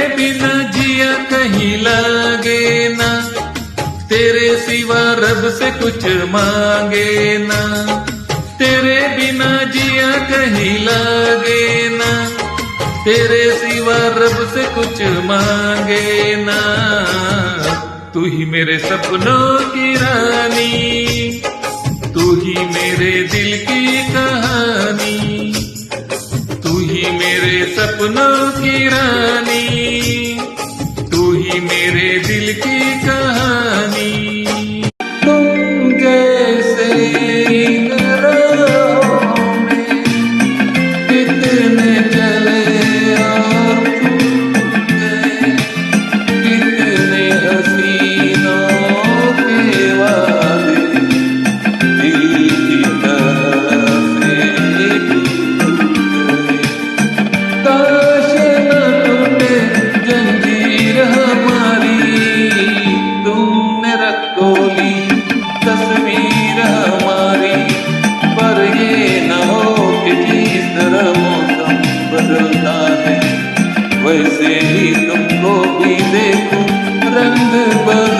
बिना जिया कहीं लगे ना, तेरे सिवा रब से कुछ मांगे ना। तेरे बिना जिया कहीं लगे ना, तेरे सिवा रब से कुछ मांगे ना। तू ही मेरे सपनों की रानी, तू ही मेरे दिल की कहानी, तू ही मेरे सपनों की रानी, तू ही मेरे दिल की कहानी। तुम जैसे राहों में कितने चले और छूट गए, कितने हसीनों के वादे दिल की तरह से टूट गए। काश न टूटे जंजीर हमारी, तुमने रखो ली तस्वीर हमारी। पर ये न हो कि जिस तरह मौसम बदलता है, वैसे ही तुमको भी देखूं रंग बदल